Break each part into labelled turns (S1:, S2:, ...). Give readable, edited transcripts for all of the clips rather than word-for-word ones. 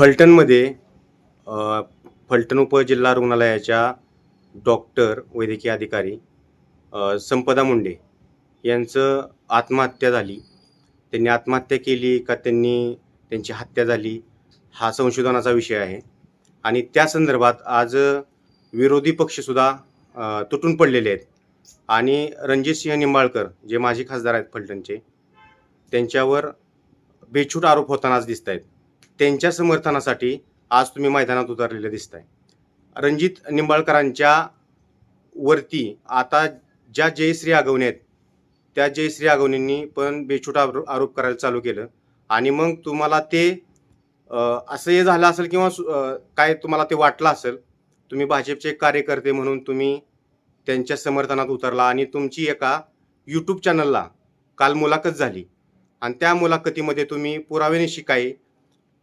S1: फलटणमध्ये फलटण उपजिल्हा रुग्णालयाच्या डॉक्टर वैद्यकीय अधिकारी संपदा मुंडे यांचं आत्महत्या झाली. त्यांनी आत्महत्या केली का त्यांची हत्या झाली हा संशोधनाचा विषय आहे. आणि त्या संदर्भात आज विरोधी पक्षसुद्धा तुटून पडलेले आहेत. आणि रणजितसिंह निंबाळकर जे माजी खासदार आहेत फलटणचे, त्यांच्यावर बेछूट आरोप होतानाच दिसत आहेत. त्यांच्या समर्थनासाठी आज तुम्ही मैदानात उतरलेले दिसताय. रणजित निंबाळकरांच्या वरती आता ज्या जयश्री आगवणे आहेत त्या जयश्री आगवणेंनी पण बेछूट आरोप करायला चालू केलं. आणि मग तुम्हाला ते असं हे झालं असेल किंवा काय तुम्हाला ते वाटलं असेल, तुम्ही भाजपचे कार्यकर्ते म्हणून तुम्ही त्यांच्या समर्थनात उतरला आणि तुमची एका यूट्यूब चॅनलला काल मुलाखत झाली. आणि त्या मुलाखतीमध्ये तुम्ही पुराव्यानिशी काही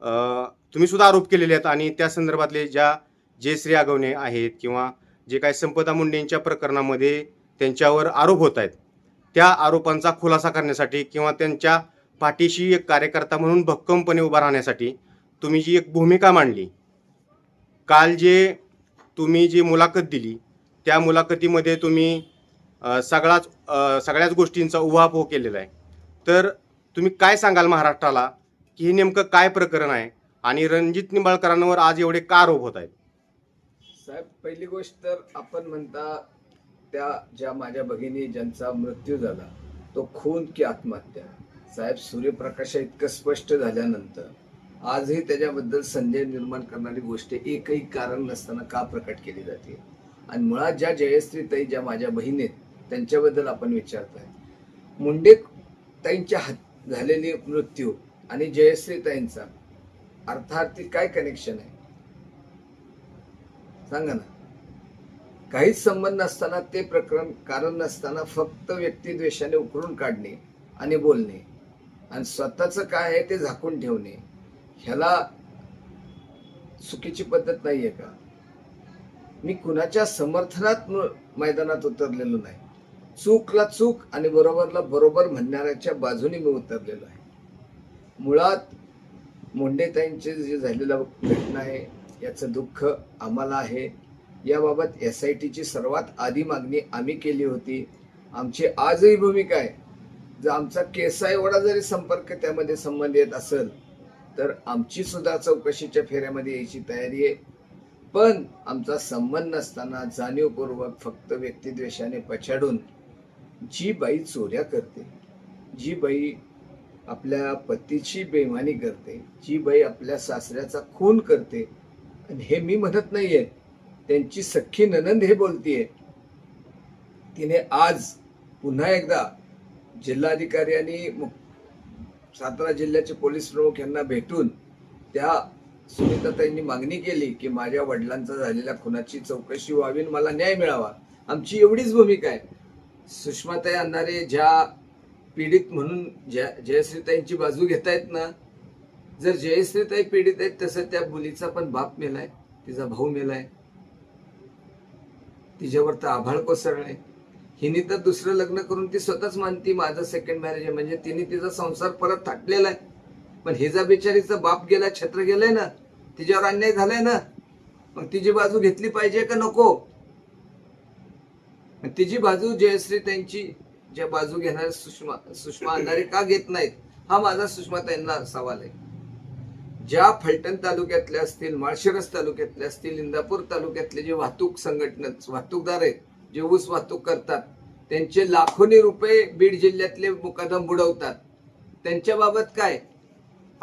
S1: तुम्ही सुद्धा आरोप केलेले आहेत. आणि त्या संदर्भातले ज्या जयश्री आगवणे आहेत किंवा जे काही संपदा मुंडेंच्या प्रकरणामध्ये त्यांच्यावर आरोप होत आहेत, त्या आरोपांचा खुलासा करण्यासाठी किंवा त्यांच्या पाठीशी एक कार्यकर्ता म्हणून भक्कमपणे उभा राहण्यासाठी तुम्ही जी एक भूमिका मांडली, काल तुम्ही जी मुलाखत दिली त्या मुलाखतीमध्ये तुम्ही सगळ्याच गोष्टींचा उहापोह केलेला आहे. तर तुम्ही काय सांगाल महाराष्ट्राला की हे नेमकं काय प्रकरण आहे आणि रणजित निंबाळकरांवर आज एवढे का आरोप होत आहेत?
S2: साहेब, पहिली गोष्ट तर आपण म्हणता त्या ज्या माझ्या भगिनी ज्यांचा मृत्यू झाला तो खून की आत्महत्या, साहेब सूर्यप्रकाशा इतकं स्पष्ट झाल्यानंतर आजही त्याच्याबद्दल संदेह निर्माण करणारी गोष्ट एकही कारण नसताना का प्रकट केली जाते? आणि मुळात ज्या जयश्री ताई ज्या माझ्या बहिणी आहेत त्यांच्याबद्दल आपण विचारताय. मुंडे ताईंच्या झालेली मृत्यू आणि जयश्री ताईंचा अर्थार्थी काय कनेक्शन आहे सांगा ना? काहीच संबंध नसताना ते प्रकरण कारण नसताना फक्त व्यक्तिद्वेषाने उकरून काढणे आणि बोलणे आणि स्वतःचं काय आहे ते झाकून ठेवणे, ह्याला चुकीची पद्धत नाहीये का? मी कुणाच्या समर्थनात मैदानात उतरलेलो नाही. चूकला चूक आणि बरोबरला बरोबर म्हणणाऱ्याच्या बाजूने मी उतरलेलो आहे. मुळात मुंडेताईंचे जे झालेलं घटना आहे याचं दुःख आम्हाला आहे. याबाबत SITची सर्वात आधी मागणी आम्ही केली होती. आमची आजही भूमिका आहे, जर आमचा केसा एवढा जरी संपर्क त्यामध्ये संबंध येत असेल तर आमची सुद्धा चौकशीच्या फेऱ्यामध्ये यायची तयारी आहे. पण आमचा संबंध नसताना जाणीवपूर्वक फक्त व्यक्तिद्वेषाने पछाडून जी बाई चोऱ्या करते, जी बाई आपल्या पतीची बेईमानी करते, जी बाई आपल्या सासऱ्याचा खून करते, आणि हे मी म्हणत नाहीये, त्यांची सख्खी ननंद हे बोलतीये, तिने आज पुन्हा एकदा जिल्हाधिकारी आणि सातारा जिल्ह्याचे पोलीस प्रमुख यांना भेटून त्या सुनीताताईंनी मागणी केली की माझ्या वडिलांचा झालेल्या खुनाची चौकशी व्हावी, मला न्याय मिळावा. आमची एवढीच भूमिका आहे. सुषमाताई अंधारे ज्या पीडित म्हणून जयश्रीताईंची बाजू घेतायत ना, जर जयश्रीताई पीडित आहेत तसं त्या मुलीचा पण बाप मेलाय, तिचा भाऊ मेलाय, तिच्यावर तर आभाळ कोसळलंय. हिने तर दुसरं लग्न करून ती स्वतःच मानती माझं सेकंड मॅरेज आहे, म्हणजे तिने तिचा संसार परत थाटलेला आहे. पण हिचा बिचारीचा बाप गेला, छत्र गेलाय ना, तिच्यावर अन्याय झालाय ना, मग तिची बाजू घेतली पाहिजे का नको? तिची बाजू जयश्री त्यांची ज्या बाजू घेणारे सुषमा अंधारे का घेत नाहीत हा माझा सुषमाताईंना सवाल आहे. ज्या फलटण तालुक्यातले असतील, माळशिरस तालुक्यातले असतील, इंदापूर तालुक्यातले जे वाहतूकदार आहेत, जे ऊस वाहतूक करतात, त्यांचे लाखोनी रुपये बीड जिल्ह्यातले मुकादम बुडवतात, त्यांच्या बाबत काय?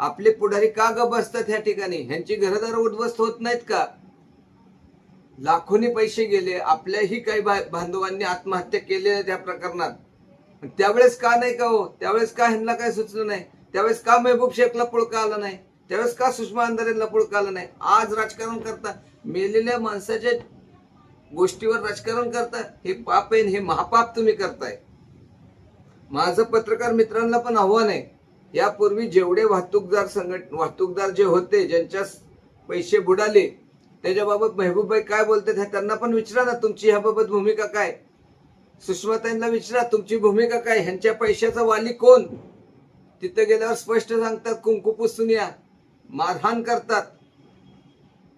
S2: आपले पुढारी का गप बसतात ह्या ठिकाणी? ह्यांची घरदार उद्ध्वस्त होत नाहीत का? लाखोनी पैसे गेले, आपल्याही काही बांधवांनी आत्महत्या केल्या त्या प्रकरणात, त्यावेळेस का नाही का हो? त्यावेळेस का ह्यांना काय सुचलं नाही? त्यावेळेस का महबूब शेखला पुळका आला नाही? त्यावेळेस का सुषमा अंधारेंना पुळका आला नाही? आज राजकारण करता, मेलेल्या माणसाच्या गोष्टीवर राजकारण करता, हे पाप आहे, हे महापाप तुम्ही करताय. माझं पत्रकार मित्रांना पण आव्हान आहे, यापूर्वी जेवढे वाहतूकदार जे होते, ज्यांच्या पैसे बुडाले, त्याच्याबाबत महबूबबाई काय बोलतात त्यांना पण विचारा ना, तुमची ह्याबाबत भूमिका काय? सुषमाताईंना विचारा, तुमची भूमिका काय? ह्यांच्या पैशाचा वाली कोण? तिथे गेल्यावर स्पष्ट सांगतात, कुंकू पुसून या, मारहाण करतात,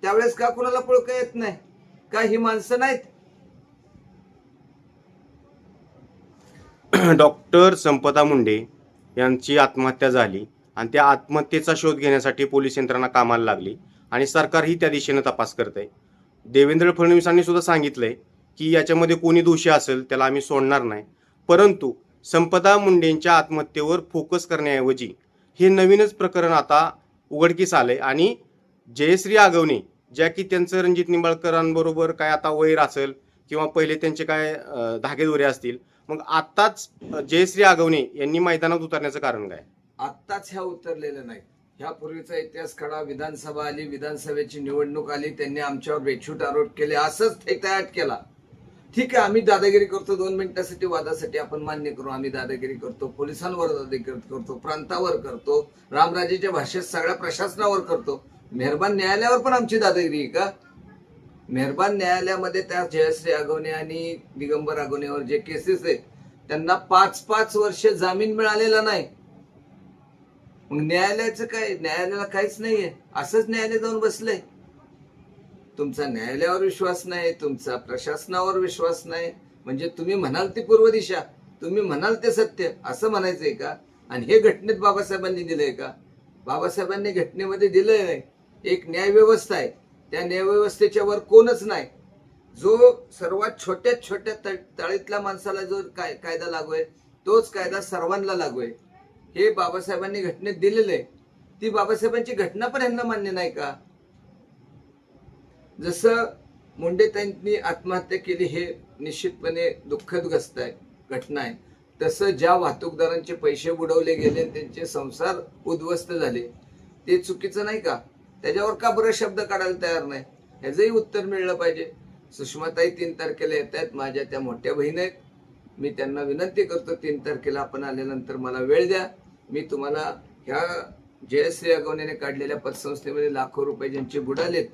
S2: त्यावेळेस का कुणाला पळका येत नाही? का ही माणसं नाहीत?
S1: डॉक्टर संपदा मुंडे यांची आत्महत्या झाली आणि त्या आत्महत्येचा शोध घेण्यासाठी पोलीस यंत्रणा कामाला लागली आणि सरकारही त्या दिशेने तपास करत आहे. देवेंद्र फडणवीसांनी सुद्धा सांगितलंय की याच्यामध्ये कोणी दोषी असेल त्याला आम्ही सोडणार नाही. परंतु संपदा मुंडेंच्या आत्महत्येवर फोकस करण्याऐवजी हे नवीनच प्रकरण आता उघडकीस आलंय आणि जयश्री आगवणे ज्या की त्यांचं रणजित निंबाळकरांबरोबर काय आता वैर असेल किंवा पहिले त्यांचे काय धागेदोरे असतील, मग आत्ताच जयश्री आगवणे यांनी मैदानात उतरण्याचं कारण काय?
S2: आत्ताच ह्या उतरलेल्या नाहीत. ह्यापूर्वीचा इतिहास खडा, विधानसभा आली, विधानसभेची निवडणूक आली, त्यांनी आमच्यावर बेछूट आरोप केले, असंच ठेकताट केला. ठीक आहे, आम्ही दादागिरी करतो 2 मिनिटासाठी वादासाठी, आपण मान्य करू, आम्ही दादागिरी करतो, पोलिसांवर दादागिरी करतो, प्रांतावर करतो, रामराजेच्या भाषेत सगळ्या प्रशासनावर करतो. मेहरबान न्यायालयावर पण आमची दादागिरी आहे का? मेहरबान न्यायालयामध्ये त्या जयश्री आगवणे आणि दिगंबर आगवणेवर जे केसेस आहेत त्यांना 5-5 वर्ष जामीन मिळालेला नाही. मग न्यायालयाचं काय? न्यायालयाला काहीच नाहीये, असंच न्यायालय जाऊन बसलंय. तुमचा न्यायालयावर विश्वास नाही, तुमचा प्रशासनावर विश्वास नाही, म्हणजे तुम्ही म्हणाल ती पूर्व दिशा, तुम्ही म्हणाल ते सत्य, असं म्हणायचंय का? आणि हे घटनेत बाबासाहेबांनी दिलंय का? बाबासाहेबांनी घटनेमध्ये दिलंय नाही. एक न्यायव्यवस्था आहे, त्या न्यायव्यवस्थेच्या वर कोणच नाही. जो सर्वात छोट्यात छोट्या तळीतल्या माणसाला जो कायदा लागू आहे तोच कायदा सर्वांना लागू आहे, हे बाबासाहेबांनी घटनेत दिलेलं आहे. ती बाबासाहेबांची घटना पण यांना मान्य नाही का? जसं मुंडेताईंनी आत्महत्या केली हे निश्चितपणे दुःखदग्रस्त आहे, घटना आहे, तसं ज्या वाहतूकदारांचे पैसे बुडवले गेले, त्यांचे संसार उद्ध्वस्त झाले, ते चुकीचं नाही का? त्याच्यावर का बरं शब्द काढायला तयार नाही? ह्याचंही उत्तर मिळलं पाहिजे. सुषमाताई 3 तारखेला येत आहेत, माझ्या त्या मोठ्या बहीण आहेत. मी त्यांना विनंती करतो 3 तारखेला आपण आल्यानंतर मला वेळ द्या. मी तुम्हाला ह्या जयश्री आगवणेने काढलेल्या पतसंस्थेमध्ये लाखो रुपये ज्यांचे बुडालेत,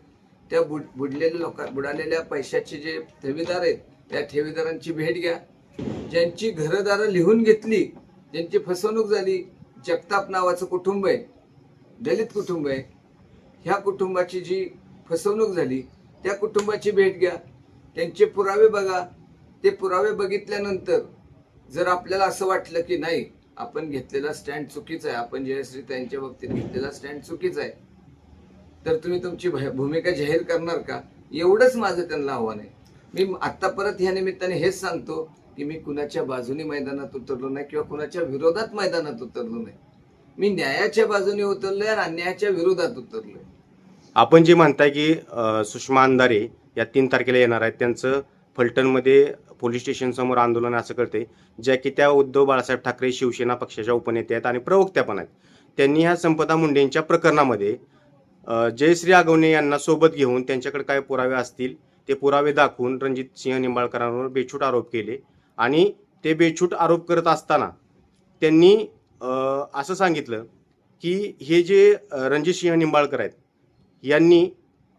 S2: त्या बुडालेल्या पैशाचे जे ठेवीदार आहेत त्या ठेवीदारांची भेट घ्या. ज्यांची घरदारं लिहून घेतली, ज्यांची फसवणूक झाली, जगताप नावाचं कुटुंब आहे, दलित कुटुंब आहे, ह्या कुटुंबाची जी फसवणूक झाली त्या कुटुंबाची भेट घ्या, त्यांचे पुरावे बघा. ते पुरावे बघितल्यानंतर जर आपल्याला असं वाटलं की नाही आपण घेतलेला स्टँड चुकीचा आहे, आपण जयश्री त्यांच्या बाबतीत घेतलेला स्टँड चुकीचा आहे, तर तुम्ही तुमची भूमिका जाहीर करणार का? एवढंच माझं त्यांना आव्हान आहे. मी आता परत ह्या निमित्ताने हेच सांगतो की मी कुणाच्या बाजूने मैदानात उतरलो नाही किंवा कुणाच्या विरोधात मैदानात उतरलो नाही. मी न्यायाच्या बाजूने उतरलोय आणि अन्यायाच्या विरोधात उतरलोय.
S1: आपण जे म्हणताय की सुषमा अंधारे या 3 तारखेला येणार आहेत, त्यांचं फलटणमध्ये पोलीस स्टेशन समोर आंदोलन असं करते, ज्या की त्या उद्धव बाळासाहेब ठाकरे शिवसेना पक्षाच्या उपनेते आहेत आणि प्रवक्त्या पण आहेत. त्यांनी ह्या संपदा मुंडेंच्या प्रकरणामध्ये जयश्री आगवणे यांना सोबत घेऊन त्यांच्याकडे काय पुरावे असतील ते पुरावे दाखवून रणजित सिंह निंबाळकरांवर बेछूट आरोप केले आणि ते बेछूट आरोप करत असताना त्यांनी असं सांगितलं की हे जे रणजित सिंह निंबाळकर आहेत यांनी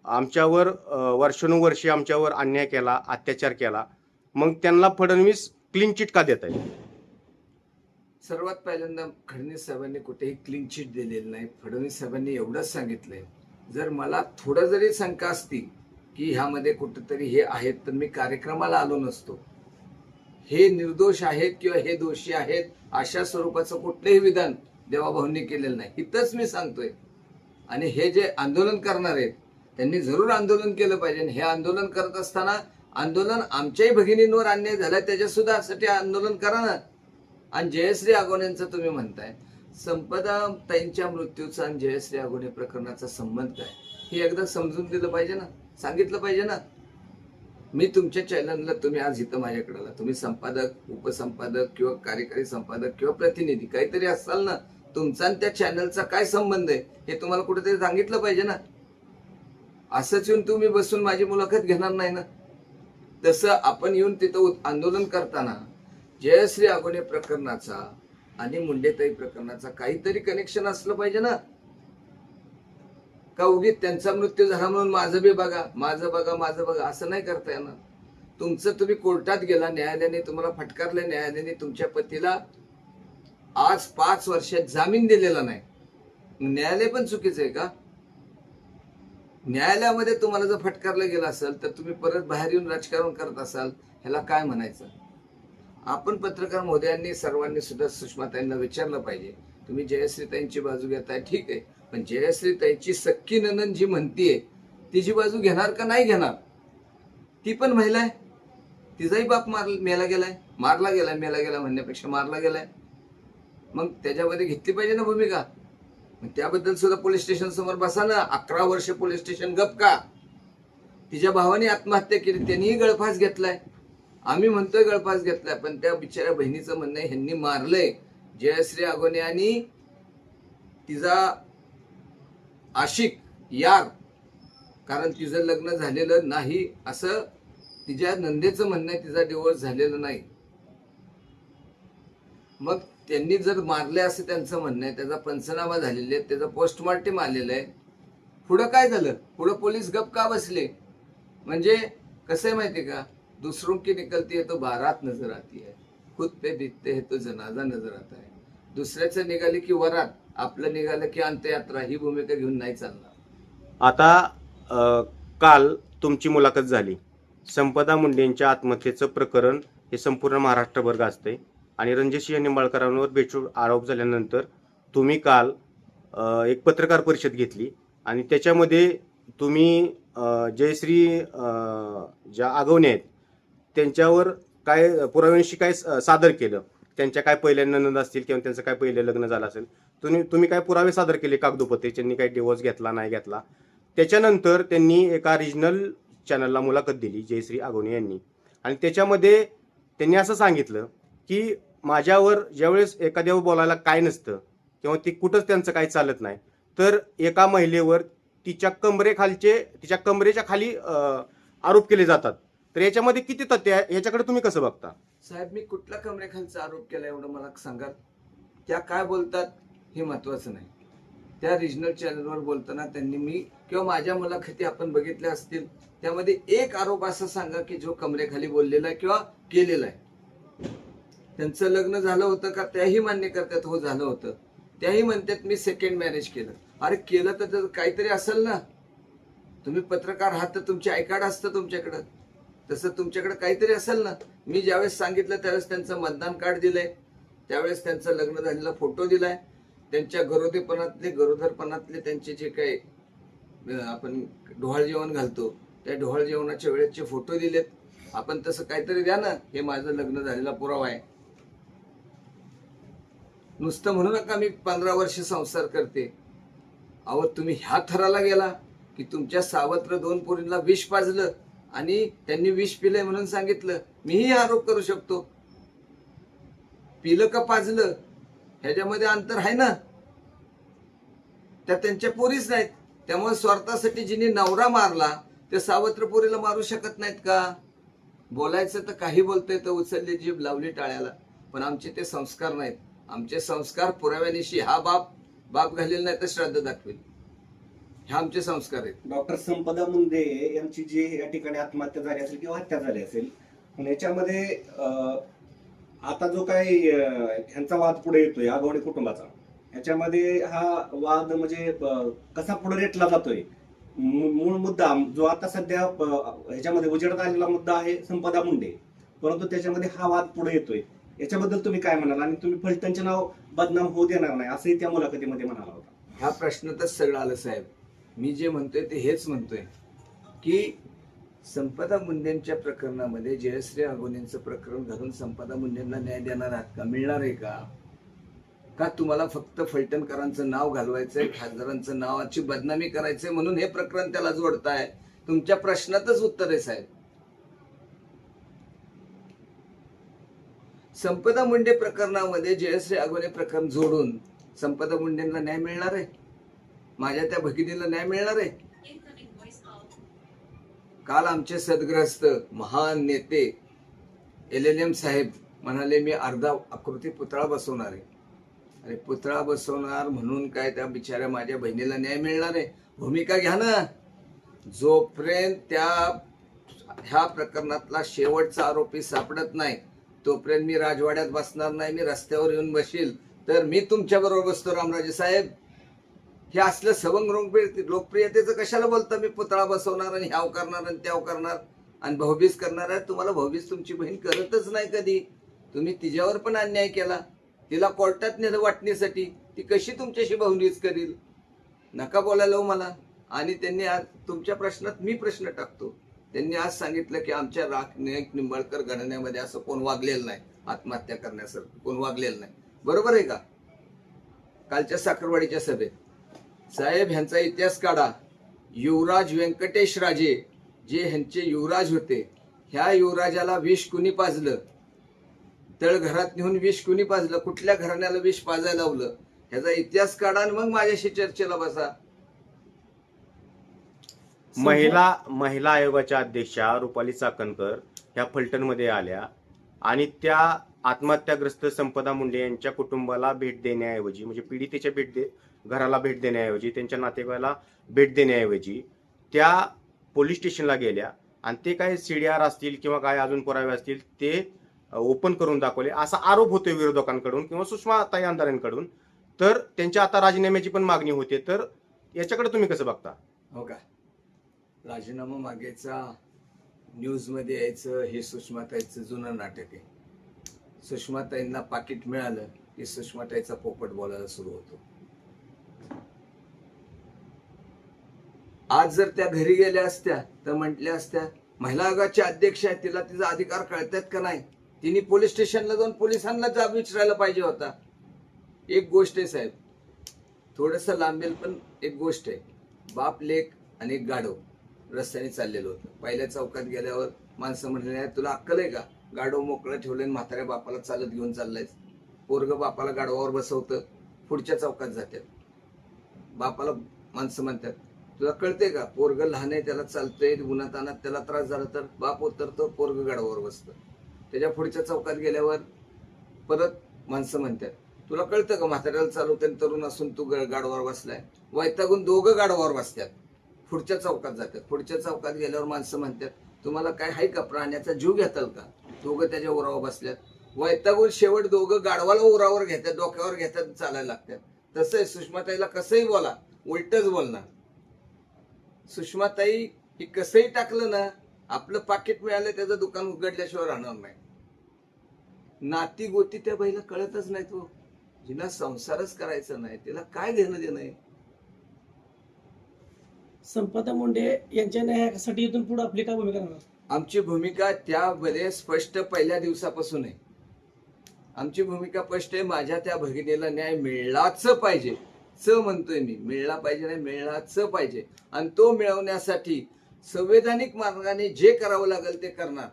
S1: आमच्यावर वर्षानुवर्षे आमच्यावर अन्याय केला, अत्याचार केला, मग त्यांना फडणवीस क्लीन चिट का देत आहे?
S2: सर्वात पहिल्यांदा फडणवीस साहेबांनी कुठेही क्लीन चिट दिलेली नाही. फडणवीस साहेबांनी एवढंच सांगितलंय, जर मला थोडं जरी शंका असती की ह्यामध्ये कुठंतरी हे आहेत तर मी कार्यक्रमाला आलो नसतो. हे निर्दोष आहेत किंवा हे दोषी आहेत अशा स्वरूपाचं कुठलंही विधान देवाभाऊंनी केलेलं नाही, इथंच मी सांगतोय. आणि हे जे आंदोलन करणार आहेत त्यांनी जरूर आंदोलन केलं पाहिजे. हे आंदोलन करत असताना आंदोलन आमच्याही भगिनींवर अन्याय झाला त्याच्या सुद्धा साठी आंदोलन करा ना. आणि जयश्री आगवणेंचं तुम्ही म्हणताय, संपदा ताईंच्या मृत्यूचा आणि जयश्री आगवणे प्रकरणाचा संबंध काय हे एकदा समजून दिलं पाहिजे ना, सांगितलं पाहिजे ना. मी तुमच्या चॅनलला, तुम्ही आज इथं माझ्याकडे आला, तुम्ही संपादक, उपसंपादक किंवा कार्यकारी संपादक किंवा प्रतिनिधी काहीतरी असाल ना, तुमचा आणि त्या चॅनलचा काय संबंध आहे हे तुम्हाला कुठेतरी सांगितलं पाहिजे ना. असंच येऊन तुम्ही बसून माझी मुलाखत घेणार नाही ना. तसं आपण येऊन तिथं आंदोलन करताना जयश्री आगवणे प्रकरणाचा आणि मुंडेताई प्रकरणाचा काहीतरी कनेक्शन असलं पाहिजे ना. का उगीच त्यांचा मृत्यू झाला म्हणून माझं बी बघा, माझं बघा, माझं बघा असं नाही करता येणार. तुमचं तुम्ही कोर्टात गेला, न्यायालयाने तुम्हाला फटकारलं, न्यायालयाने तुमच्या पतीला आज 5 वर्षात जामीन दिलेला नाही, न्यायालय पण चुकीचं आहे का? न्यायालयामध्ये तुम्हाला जर फटकारलं गेलं असेल तर तुम्ही परत बाहेर येऊन राजकारण करत असाल, ह्याला काय म्हणायचं? आपण पत्रकार महोदयांनी सर्वांनी सुद्धा सुषमाताईंना विचारलं पाहिजे, तुम्ही जयश्रीताईंची बाजू घेताय ठीक आहे, पण जयश्रीताईंची सख्खी नणंद जी म्हणतीये तिची बाजू घेणार का नाही घेणार? ती पण महिला आहे, तिचाही बाप मेला गेलाय म्हणण्यापेक्षा मारला गेलाय. मग त्याच्यामध्ये घेतली पाहिजे ना भूमिका. मग त्याबद्दल सुद्धा पोलीस स्टेशन समोर बसा ना. 11 वर्ष पोलीस स्टेशन गप का? तिच्या भावाने आत्महत्या केली, त्यांनीही गळफास घेतलाय. आम्ही म्हणतोय गळफास घेतलाय, पण त्या बिचाऱ्या बहिणीचं म्हणणं आहे ह्यांनी मारलंय जयश्री अगोने आणि तिचा आशिक यार, कारण तिचं लग्न झालेलं नाही असं तिच्या नंदेचं म्हणणं आहे, तिचा डिवोर्स झालेला नाही. मग त्यांनी जर मारले असं त्यांचं म्हणणं आहे, त्याचा पंचनामा झालेला आहे, त्याचा पोस्टमॉर्टम आलेलं आहे. पुढं काय झालं? पुढं पोलीस गप का बसले? म्हणजे कसं आहे माहिती का, दुसरों की निकलती है तो बारात नजर आती है, खुद पे बीतते है तो जनाजा नजर आता है. दुसऱ्याचं निघाले की वरात, आपलं निघालं की अंत्ययात्रा, ही भूमिका घेऊन नाही चालणार.
S1: आता काल तुमची मुलाखत झाली. संपदा मुंडेंच्या आत्महत्येचं प्रकरण हे संपूर्ण महाराष्ट्रभर गाजतंय आणि रणजितसिंह निंबाळकरांवर बेछूट आरोप झाल्यानंतर तुम्ही काल एक पत्रकार परिषद घेतली आणि त्याच्यामध्ये तुम्ही जयश्री ज्या आगवणे आहेत त्यांच्यावर काय पुराव्यांशी काय सादर केलं, त्यांच्या काय पहिल्या नणंद असतील किंवा त्यांचं काय पहिलं लग्न झालं असेल, तुम्ही काय पुरावे सादर केले कागदोपत्री, त्यांनी काय डिवोर्स घेतला नाही घेतला. त्याच्यानंतर त्यांनी एका रिजनल चॅनलला मुलाखत दिली जयश्री आगवणे यांनी, आणि त्याच्यामध्ये त्यांनी असं सांगितलं की माझ्यावर ज्यावेळेस एखाद्यावर बोलायला काय नसतं किंवा ती कुठंच त्यांचं काही चालत नाही, तर एका महिलेवर तिच्या कमरेच्या खाली आरोप केले जातात. तर याच्यामध्ये किती तथ्य आहे, याच्याकडे तुम्ही कसं बघता?
S2: साहेब, मी कुठला कमरेखालचा आरोप केला एवढं मला सांगा. त्या काय बोलतात हे महत्वाचं नाही. त्या रिजनल चॅनलवर बोलताना त्यांनी मी किंवा माझ्या मुलाखती आपण बघितल्या असतील, त्यामध्ये एक आरोप असा सांगा की जो कमरेखाली बोललेला आहे किंवा केलेला आहे. त्यांचं लग्न झालं होतं का? त्याही मान्य करतात हो झालं होतं. त्याही म्हणतात मी सेकंड मॅरेज केलं. अरे केलं तर काहीतरी असेल ना. तुम्ही पत्रकार आहात तर तुमचे आय कार्ड असतं तुमच्याकडं, तसं तुमच्याकडे काहीतरी असेल ना. मी ज्यावेळेस सांगितलं त्यावेळेस त्यांचं मतदान कार्ड दिलंय, त्यावेळेस त्यांचं लग्न झालेला फोटो दिलाय, त्यांच्या गरोदरपणातले त्यांचे जे काही आपण डोहाळ जेवण घालतो त्या डोहाळ जेवणाच्या वेळेचे फोटो दिलेत. आपण तसं काहीतरी द्या ना, हे माझं लग्न झालेला पुरावा आहे. नुसतं म्हणू नका मी 15 वर्ष संसार करते. अहो तुम्ही ह्या थराला गेला की तुमच्या सावत्र 2 पोरींना विष पाजलं आणि त्यांनी विष पिलंय म्हणून सांगितलं. मीही आरोप करू शकतो. पिलं का पाजलं ह्याच्यामध्ये अंतर आहे ना. त्या त्यांच्या पोरीच नाहीत, त्यामुळे स्वार्थासाठी जिने नवरा मारला ते सावत्र पोरीला मारू शकत नाहीत का? बोलायचं तर काही बोलतंय, तर उचलली जीभ लावली टाळ्याला. पण आमचे ते संस्कार नाहीत. आमचे संस्कार पुराव्यानिशी हा बाप घालेल नाही तर श्राद्ध दाखवेल, हे आमचे संस्कार आहेत.
S3: डॉक्टर संपदा मुंडे यांची जी या ठिकाणी आत्महत्या झाली असेल किंवा हत्या झाली असेल, पण याच्यामध्ये आता जो काही ह्यांचा वाद पुढे येतोय आगवणे कुटुंबाचा, ह्याच्यामध्ये हा वाद म्हणजे कसा पुढे रेटला जातोय? मूळ मुद्दा जो आता सध्या ह्याच्यामध्ये उजेडात आलेला मुद्दा आहे संपदा मुंडे, परंतु त्याच्यामध्ये हा वाद पुढे येतोय. याच्याबद्दल तुम्ही काय म्हणाल? आणि तुम्ही फलटणचे नाव बदनाम होऊ देणार नाही असंही त्या मुलाखतीमध्ये म्हणाला होता.
S2: ह्या प्रश्नातच सगळं आलं साहेब. मी जे म्हणतोय ते हेच म्हणतोय की संपदा मुंडेंच्या प्रकरणामध्ये जयश्री आगोनेंचं प्रकरण घालून संपदा मुंडेंना न्याय देणार आहात का? मिळणार आहे का? का तुम्हाला फक्त फलटणकरांचं नाव घालवायचंय, खासदारांचं नावाची बदनामी करायचंय म्हणून हे प्रकरण त्याला जोडताय? तुमच्या प्रश्नातच उत्तर आहे साहेब. संपदा मुंडे प्रकरणामध्ये जयश्री आगोने प्रकरण जोडून संपदा मुंडेंना न्याय मिळणार आहे? माझ्या त्या भगिनीला न्याय मिळणार आहे? काल आमचे सद्ग्रस्त महान नेते LLM साहेब म्हणाले मी अर्धा आकृती पुतळा बसवणार आहे. अरे पुतळा बसवणार म्हणून काय त्या बिचाऱ्या माझ्या बहिणीला न्याय मिळणार आहे? भूमिका घ्या ना. जोपर्यंत ह्या प्रकरणातला शेवटचा आरोपी सापडत नाही तोपर्यंत मी राजवाड्यात बसणार नाही. मी रस्त्यावर येऊन बसील तर मी तुमच्या बरोबर बसतो रामराजे साहेब. हे असलं सवंग लोकप्रियतेचं कशाला बोलता? मी पुतळा बसवणार आणि ह्याव करणार आणि त्याव करणार आणि भाऊबीज करणार आहे. तुम्हाला भाऊबीज तुमची बहीण करतच नाही कधी. तुम्ही तिच्यावर पण अन्याय केला, तिला कोर्टात नेलं वाटणीसाठी. ती कशी तुमच्याशी भाऊबीज करील? नका बोलायला हो मला. आणि त्यांनी आज तुमच्या प्रश्नात मी प्रश्न टाकतो. त्यांनी आज सांगितलं की आमच्या नाईक निंबाळकर घराण्यामध्ये असं कोण वागलेलं नाही, आत्महत्या करण्यासारखं कोण वागलेलं नाही. बरोबर आहे का? कालच्या साखरवाडीच्या सभेत साहेब ह्यांचा इतिहास काढा. युवराज व्यंकटेश राजे जे ह्यांचे युवराज होते, ह्या युवराजाला विष कुणी पाजलं? तळघरात नेऊन विष कुणी पाजलं? कुठल्या घराण्याला विष पाजायला लावलं? ह्याचा इतिहास काढा आणि मग माझ्याशी चर्चेला बसा.
S1: महिला आयोगाच्या अध्यक्षा रुपाली चाकणकर ह्या फलटणमध्ये आल्या आणि त्या आत्महत्याग्रस्त संपदा मुंडे यांच्या कुटुंबाला भेट देण्याऐवजी, म्हणजे पीडितेच्या घराला भेट देण्याऐवजी, त्यांच्या नातेवाईकाला भेट देण्याऐवजी त्या पोलीस स्टेशनला गेल्या आणि ते काय CDR असतील किंवा काय अजून पुरावे असतील ते ओपन करून दाखवले, असा आरोप होतोय विरोधकांकडून किंवा सुषमाताई आमदारांकडून. तर त्यांच्या आता राजीनाम्याची पण मागणी होते. तर याच्याकडे तुम्ही कसं बघता?
S2: हो का, राजीनामा मागायचा, न्यूजमध्ये यायचं, हे सुषमाताईचं जुनं नाटक आहे. सुषमाताईंना पाकिट मिळालं की सुषमाताईचा पोपट बोलायला सुरू होतो. आज जर त्या घरी गेल्या असत्या तर म्हटल्या असत्या महिला आयोगाच्या अध्यक्ष आहे, तिला तिचा अधिकार कळतात का नाही? तिने पोलीस स्टेशनला जाऊन पोलिसांना जाब विचारायला पाहिजे होता. एक गोष्ट आहे साहेब, थोडस लांबेल पण एक गोष्ट आहे. बाप लेक आणि एक गाढव रस्त्याने चाललेलं होतं. पहिल्या चौकात गेल्यावर माणसं म्हणले, तुला अक्कल आहे का? गाढव मोकळं ठेवलं, म्हाताऱ्या बापाला चालत घेऊन चाललायस. पोरग बापाला गाढवावर बसवतं, पुढच्या चौकात जातात. बापाला माणसं म्हणतात, तुला कळते का? पोरग लहान आहे, त्याला चालतंय, उन्हात अनात त्याला त्रास झाला तर बाप उतरतो, पोरग गाढवावर बसतं. त्याच्या पुढच्या चौकात गेल्यावर परत माणसं म्हणतात, तुला कळतं का? म्हाताऱ्याला चालवते, तरुण असून तू गाढवावर बसलाय. वैतागून दोघं गाढवावर बसतात, पुढच्या चौकात जातात. पुढच्या चौकात गेल्यावर माणसं म्हणतात, तुम्हाला काय आहे का? प्राण्याचा जीव घेताल का? दोघं त्याच्या उरावर बसल्यात. वैतागून शेवट दोघं गाढवाला उरावर घेतात, डोक्यावर घेतात, चालायला लागतात. तसं आहे, सुषमाताईला कसंही बोला उलटच बोलणार. सुषमाताई ही कसंही टाकलं ना, आपलं पाकिट मिळालं त्याचं दुकान उघडल्याशिवाय राहणार नाही. नाती गोती त्या बाईला कळतच नाही. तो जिला संसारच करायचा नाही, तिला काय घेणं देणं आहे?
S4: संपदा मुंडे यांच्या न्यायासाठी इथून पुढे आपली काय भूमिका राहणार?
S2: आमची भूमिका त्यामध्ये स्पष्ट पहिल्या दिवसापासून आहे. आमची भूमिका स्पष्ट आहे. माझ्या त्या भगिनीला न्याय मिळालाच पाहिजे. म्हणतोय मी, मिळला पाहिजे नाही, मिळालाच पाहिजे. आणि तो मिळवण्यासाठी संवैधानिक मार्गाने जे करावं लागेल ते करणार.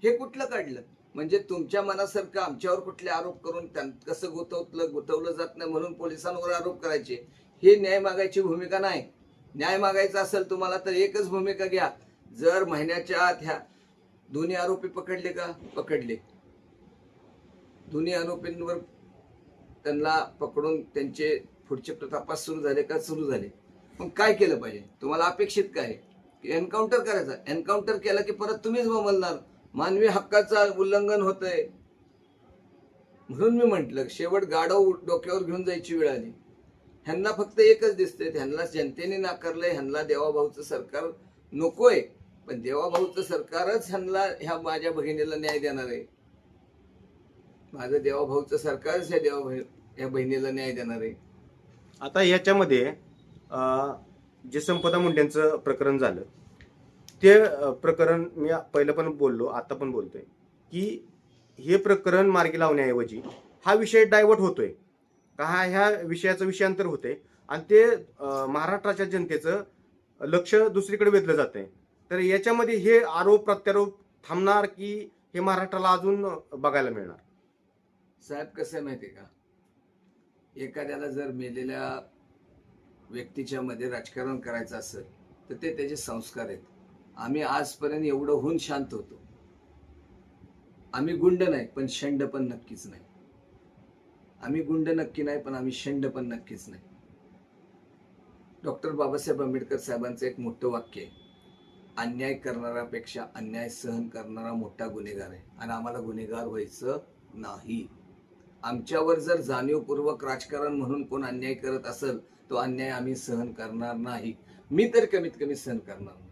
S2: हे कुठलं काढलं? म्हणजे तुमच्या मनासारखं आमच्यावर कुठले आरोप करून कसं गुतवलं जात नाही म्हणून पोलिसांवर आरोप करायचे, हे न्याय मागायची भूमिका नाही. न्याय मागायचा असेल तुम्हाला तर एकच भूमिका घ्या. जर महिन्याच्या आत ह्या दोन्ही आरोपी पकडले का? पकडले. दोन्ही आरोपींवर त्यांना पकडून त्यांचे पुढचे तपास सुरू झाले का? सुरू झाले. मग काय केलं पाहिजे? तुम्हाला अपेक्षित काय? एन्काउंटर करायचा. एन्काउंटर केला की परत तुम्हीच बोलणार मानवी हक्काचं उल्लंघन होतंय. म्हणून मी म्हटलं, शेवट गाढव डोक्यावर घेऊन जायची वेळ आली. ह्यांना फक्त एकच दिसतंय, ह्यांना जनतेने नाकारलंय, ह्यांना देवाभाऊचं सरकार नकोय. पण देवाभाऊचं सरकारच ह्यांना, ह्या माझ्या भगिनीला न्याय देणार आहे. माझं देवाभाऊचं सरकारच ह्या बहिणीला न्याय देणार आहे.
S1: आता याच्यामध्ये जे संपदा मुंडेंचं प्रकरण झालं, ते प्रकरण मी पहिलं पण बोललो, आता पण बोलतोय की हे प्रकरण मार्गी लावण्याऐवजी हा विषय डायव्हर्ट होतोय का, ह्या विषयाचं विषयांतर होते आणि ते महाराष्ट्राच्या जनतेचं लक्ष दुसरीकडे वेधलं जातंय. तर याच्यामध्ये हे आरोप प्रत्यारोप थांबणार की हे महाराष्ट्राला अजून बघायला मिळणार?
S2: साहेब, कसं आहे माहिती आहे का, एखाद्याला जर मेलेल्या व्यक्तीच्या मध्ये राजकारण करायचं असेल तर ते त्याचे संस्कार आहेत. आम्ही आजपर्यंत एवढं होऊन शांत होतो. आम्ही गुंड नाही, पण शंड पण नक्कीच नाही. आम्ही गुंड नक्की नाही, पण आम्ही शंड पण नक्कीच नाही. डॉक्टर बाबासाहेब आंबेडकर साहेबांचं एक मोठं वाक्य आहे, अन्याय करणाऱ्यापेक्षा अन्याय सहन करणारा मोठा गुन्हेगार आहे. आणि आम्हाला गुन्हेगार व्हायचं नाही. आमच्यावर जर जाणीवपूर्वक राजकारण म्हणून कोण अन्याय करत असेल तो अन्याय आम्ही सहन करणार नाही. मी तर कमीत कमी सहन करणार नाही.